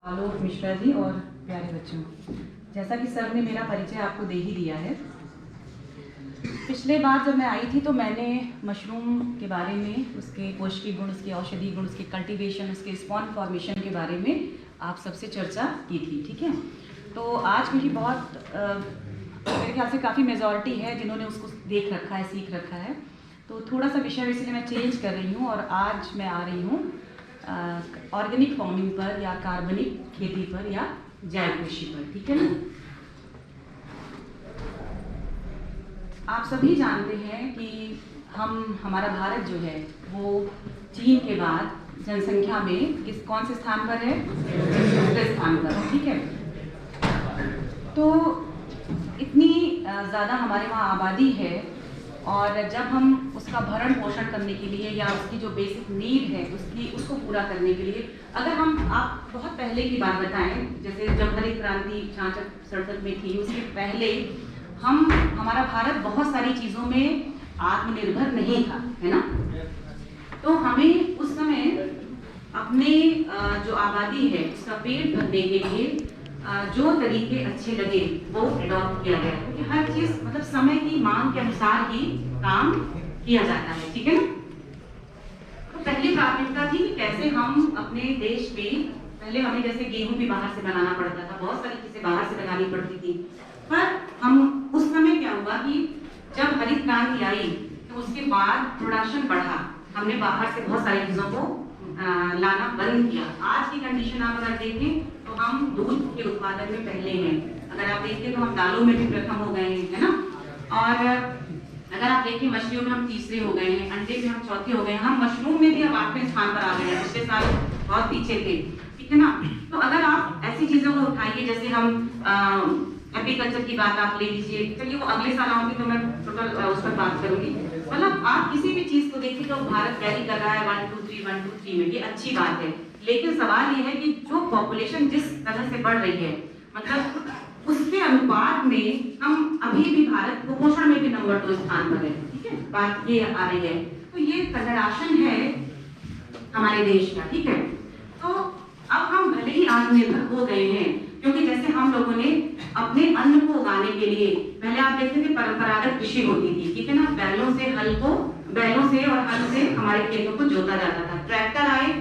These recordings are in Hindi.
आलोक मिश्रा जी और प्यारे बच्चों, जैसा कि सर ने मेरा परिचय आपको दे ही दिया है। पिछले बार जब मैं आई थी तो मैंने मशरूम के बारे में, उसके पौष्टिक गुण, उसके औषधि गुण, उसके कल्टीवेशन, उसके स्पॉन फॉर्मेशन के बारे में आप सबसे चर्चा की थी। ठीक है, तो आज मेरी मेरे ख्याल से काफ़ी मेजॉरिटी है जिन्होंने उसको देख रखा है, सीख रखा है। तो थोड़ा सा विषय इसलिए मैं चेंज कर रही हूँ और आज मैं आ रही हूँ ऑर्गेनिक फार्मिंग पर या कार्बनिक खेती पर या जैव कृषि पर। ठीक है ना, आप सभी जानते हैं कि हमारा भारत जो है वो चीन के बाद जनसंख्या में कौन से स्थान पर है? दूसरे स्थान पर। ठीक है, तो इतनी ज़्यादा हमारे वहाँ आबादी है और जब हम उसका भरण पोषण करने के लिए या उसकी जो बेसिक नीड है उसको पूरा करने के लिए, अगर आप बहुत पहले की बात बताएं, जैसे जब हरित क्रांति 66-67 में थी, उसके पहले हमारा भारत बहुत सारी चीज़ों में आत्मनिर्भर नहीं था, है ना। तो हमें उस समय अपने जो आबादी है उसका पेट भरने के लिए जो तरीके अच्छे लगे वो एडॉप्ट किया गया, क्योंकि हर चीज मतलब समय की मांग के अनुसार ही काम किया जाता है। ठीक है ना, तो पहली प्राथमिकता थी कि कैसे हम अपने देश में, पहले हमें जैसे गेहूं भी बाहर से बनाना पड़ता था, बहुत सारी चीजें बाहर से बनानी पड़ती थी, पर हम उस समय क्या हुआ कि जब हरित क्रांति आई तो उसके बाद प्रोडक्शन बढ़ा, हमने बाहर से बहुत सारी चीजों को लाना बंद किया। आज की कंडीशन आप अगर देखें तो हम दूध के उत्पादन में पहले हैं, अगर आप देखें तो हम दालों में भी प्रथम हो गए हैं, है ना। और अगर आप देखें मछलियों में हम तीसरे हो गए हैं, अंडे में हम चौथे हो गए हैं, हम मशरूम में भी अब 8वें स्थान पर आ गए हैं, पिछले साल बहुत पीछे थे। ठीक है ना, तो अगर आप ऐसी चीजों को उठाइए, जैसे हम एपीकल्चर की बात आप ले लीजिए, चलिए वो अगले साल आऊंगी तो मैं टोटल उस पर बात करूंगी। मतलब आप किसी भी चीज को देखिए तो भारत कैरी कर रहा है 1 2 3 1 2 3 में, ये अच्छी बात है, लेकिन सवाल ये है कि जो पॉपुलेशन जिस तरह से बढ़ रही है, मतलब उसके अनुपात में हम अभी भी भारत कुपोषण में भी नंबर 2 स्थान पर है। ठीक है, बात ये आ रही है, तो ये कदराशन है हमारे देश का। ठीक है, तो अब हम भले ही आत्मनिर्भर हो गए हैं, क्योंकि जैसे हम लोगों ने अपने अन्न को उगाने के लिए, पहले आप देखते थे परंपरागत कृषि होती थी, ठीक है ना, बैलों से और हल से हमारे खेतों को जोता जाता था। ट्रैक्टर आए,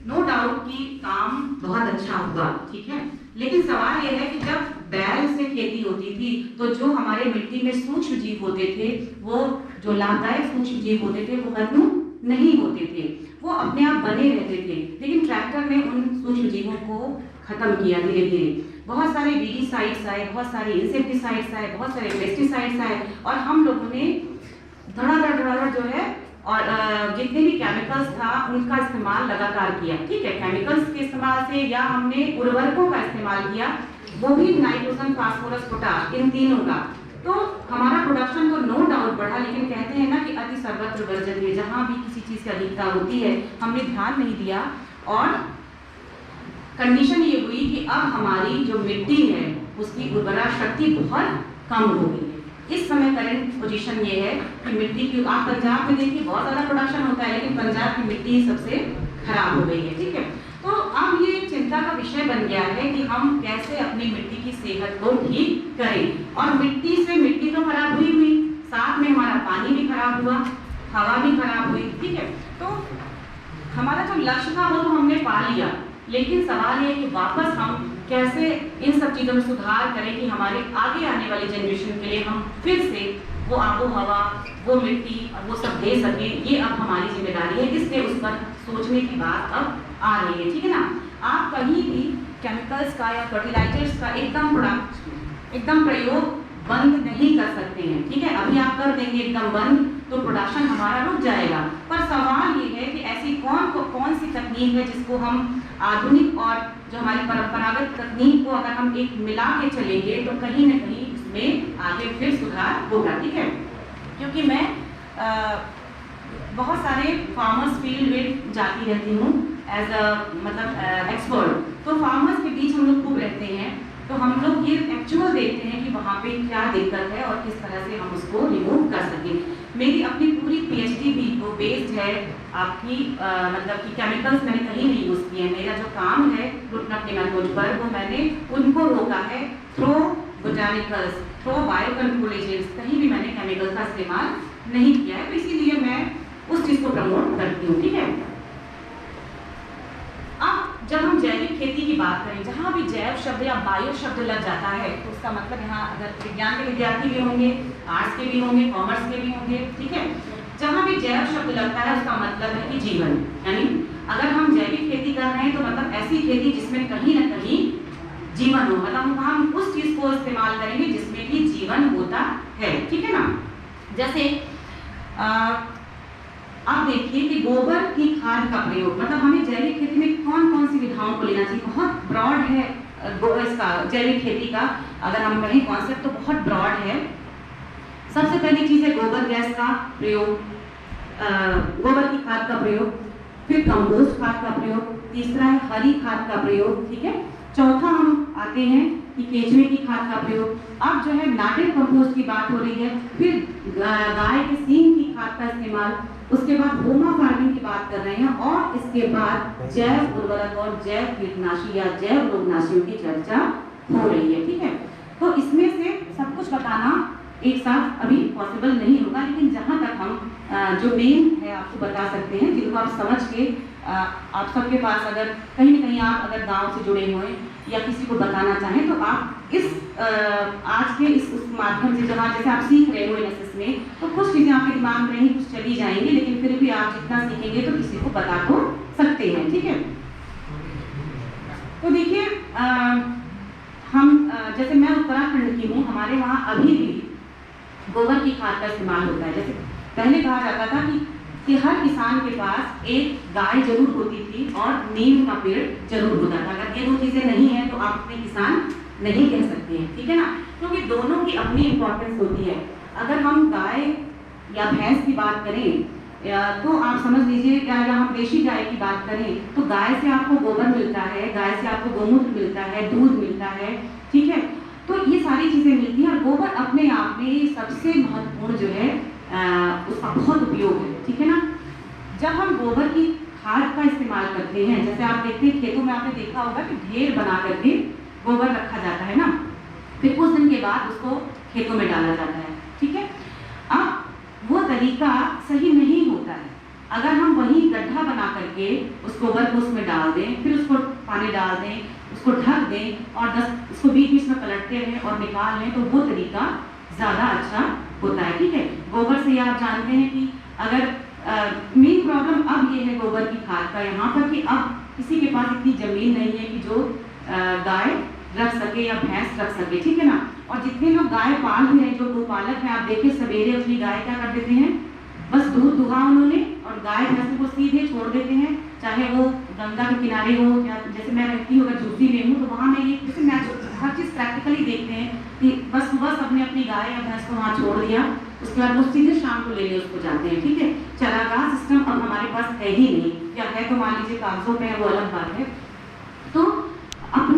नो डाउट कि काम बहुत अच्छा हुआ, ठीक है, लेकिन सवाल यह है कि जब बैल से खेती होती थी तो जो हमारे मिट्टी में सूक्ष्म जीव होते थे, वो जो लाभदायक सूक्ष्म जीव होते थे वो खत्म नहीं होते थे, वो अपने आप बने रहते थे, लेकिन ट्रैक्टर ने उन सूक्ष्म जीवों को खत्म किया धीरे धीरे। बहुत सारे वीडीसाइड्स आए, बहुत सारे इंसेक्टिसाइड्स आए, बहुत सारे पेस्टिसाइड्स आए, और हम लोगों ने धड़ाधड़ जो है और जितने भी केमिकल्स था उनका इस्तेमाल लगातार किया। ठीक है, केमिकल्स के इस्तेमाल से या हमने उर्वरकों का इस्तेमाल किया, वो भी नाइट्रोजन, फास्फोरस, पोटाश, इन तीनों का, तो हमारा प्रोडक्शन तो नो डाउट बढ़ा, लेकिन कहते हैं ना कि अति सर्वत्र वर्जनीय, जहाँ भी किसी चीज की अधिकता होती है हमने ध्यान नहीं दिया, और कंडीशन ये हुई कि अब हमारी जो मिट्टी है उसकी उर्वरा शक्ति बहुत कम हो गई है। इस समय करंट पोजीशन ये है कि मिट्टी की, आप पंजाब में देखिए बहुत ज़्यादा प्रोडक्शन होता है, लेकिन पंजाब की मिट्टी सबसे खराब हो गई है। ठीक है, तो अब ये चिंता का विषय बन गया है कि हम कैसे अपनी मिट्टी की सेहत को ठीक करें, और मिट्टी से मिट्टी तो खराब हुई, साथ में हमारा पानी भी खराब हुआ, हवा भी खराब हुई। ठीक है, तो हमारा जो लक्ष्य था वो तो हमने पा लिया, लेकिन सवाल ये है कि वापस हम कैसे इन सब चीज़ों में सुधार करें कि हमारे आगे आने वाली जनरेशन के लिए हम फिर से वो आबो हवा, वो मिट्टी और वो सब दे सकें। ये अब हमारी जिम्मेदारी है, इसलिए उस पर सोचने की बात अब आ रही है। ठीक है ना, आप कहीं भी केमिकल्स का या फर्टिलाइजर्स का एकदम प्रयोग बंद नहीं कर सकते हैं। ठीक है, अभी आप कर देंगे एकदम बंद तो प्रोडक्शन हमारा रुक जाएगा, पर सवाल ये है कि ऐसी कौन सी तकनीक है जिसको हम आधुनिक और जो हमारी परंपरागत तकनीक को अगर हम एक मिला के चलेंगे तो कहीं न कहीं इसमें आगे फिर सुधार होगा। ठीक है, क्योंकि मैं बहुत सारे फार्मर्स फील्ड में जाती रहती हूँ एज एक्सपर्ट, तो फार्मर्स के बीच हम लोग खूब रहते हैं, तो हम लोग ये एक्चुअल देखते हैं कि वहाँ पे क्या दिक्कत है और किस तरह से हम उसको रिमूव कर सकें। मेरी अपनी पूरी PhD भी वो बेस्ड है आपकी मतलब कि केमिकल्स मैंने कहीं नहीं यूज़ किए हैं। मेरा जो काम है रुटनप नेमाटोड पर वो मैंने उनको रोका है throw botanicals, throw biocontrol agents, कहीं भी मैंने केमिकल का इस्तेमाल नहीं किया है। तो इसीलिए मैं उस चीज़ को प्रमोट करती हूँ, ठीक है। अब जब हम जैविक खेती की बात करें, जहाँ भी जैव शब्द या बायो शब्द लग जाता है तो उसका मतलब यहाँ अगर विज्ञान के विद्यार्थी भी होंगे, आर्ट्स के भी होंगे, कॉमर्स के भी होंगे, ठीक है। जहाँ भी जैव शब्द लगता है उसका मतलब है कि जीवन, यानी अगर हम जैविक खेती कर रहे हैं तो मतलब ऐसी खेती जिसमें कहीं ना कहीं जीवन हो, मतलब हम उस चीज़ को इस्तेमाल करेंगे जिसमें कि जीवन होता है, ठीक है ना। जैसे आप देखिए कि गोबर की खाद का प्रयोग, मतलब हमें जैविक खेती में कौन कौन सी विधाओं को लेना चाहिए। बहुत ब्रॉड है इसका जैविक खेती का, अगर हम कहें कॉन्सेप्ट तो बहुत ब्रॉड है। सबसे पहली चीज़ है गोबर गैस का प्रयोग, गोबर की खाद का प्रयोग, फिर कंपोस्ट खाद का प्रयोग, तीसरा है हरी खाद का प्रयोग, ठीक है। चौथा हम आते हैं कि केचुए की खाद का प्रयोग। अब जो है नाटिव कंपोस्ट की बात हो रही है, फिर गाय के सींग की खाद का इस्तेमाल, उसके बाद होमा फार्मिंग की बात कर रहे हैं, और इसके बाद जैव उर्वरक और जैव कीटनाशी या जैव रोगनाशियों की चर्चा हो रही है, ठीक है। तो इसमें से सब कुछ बताना एक साथ अभी पॉसिबल नहीं होगा, लेकिन जहाँ तक हम जो मेन है आपको बता सकते हैं, जिनको आप समझ के आप सबके पास अगर कहीं ना कहीं आप अगर गांव से जुड़े हुए या किसी को बताना चाहें तो आप इस आज के इस माध्यम से जहाँ जैसे आप सीख रहे हो एनएसएस में, तो कुछ चीज़ें आपके दिमाग में नहीं कुछ चली जाएंगी, लेकिन फिर भी आप जितना सीखेंगे तो किसी को बता तो सकते हैं, ठीक है। तो देखिए हम जैसे मैं उत्तराखंड की हूँ, हमारे वहाँ अभी भी गोबर की खाद का इस्तेमाल होता है। जैसे पहले कहा जाता था कि हर किसान के पास एक गाय जरूर होती थी और नीम का पेड़ जरूर होता था। अगर ये दो चीज़ें नहीं हैं तो आप अपने किसान नहीं कह सकते हैं, ठीक है ना, क्योंकि दोनों की अपनी इम्पोर्टेंस होती है। अगर हम गाय या भैंस की बात करें तो आप समझ लीजिए, या हम देशी गाय की बात करें तो गाय से आपको गोबर मिलता है, गाय से आपको गोमूत्र मिलता है, दूध मिलता है, ठीक है। तो ये सारी चीज़ें मिलती हैं और गोबर अपने आप में सबसे महत्वपूर्ण जो है उसका बहुत उपयोग है, ठीक है ना। जब हम गोबर की खाद का इस्तेमाल करते हैं, जैसे आप देखते हैं खेतों में आपने देखा होगा कि ढेर बना करके गोबर रखा जाता है ना, फिर कुछ दिन के बाद उसको खेतों में डाला जाता है, ठीक है। अब वो तरीका सही नहीं होता है। अगर हम वही गड्ढा बना करके उस गोबर को उसमें डाल दें, फिर उसको पानी डाल दें, उसको ढक दें और उसको बीच बीच में पलटते रहें और निकाल लें, तो वो तरीका ज़्यादा अच्छा होता है, ठीक है। गोबर से आप जानते हैं कि अगर मेन प्रॉब्लम अब ये है गोबर की खाद का यहाँ पर कि अब किसी के पास इतनी ज़मीन नहीं है कि जो गाय रख सके या भैंस रख सके, ठीक है ना। और जितने लोग गाय पाल रहे हैं, जो गोपालक हैं, आप देखिए सवेरे अपनी गाय क्या कर देते हैं, बस दूध दुहा उन्होंने और गाय भैंसों को सीधे छोड़ देते हैं, चाहे वो गंगा के किनारे हो या जैसे मैं रहती हूँ अगर झूठी में हूँ तो वहाँ मैं ये जैसे मैं हर चीज़ प्रैक्टिकली देखते हैं कि बस सुबह सबने अपनी गाय या भैंस को वहाँ छोड़ दिया, उसके बाद वो सीधे शाम को लेने उसको जाते हैं, ठीक है। चारागाह सिस्टम अब हमारे पास है ही नहीं, या है तो मान लीजिए कागजों पे है, वो अलग बात है। तो अपने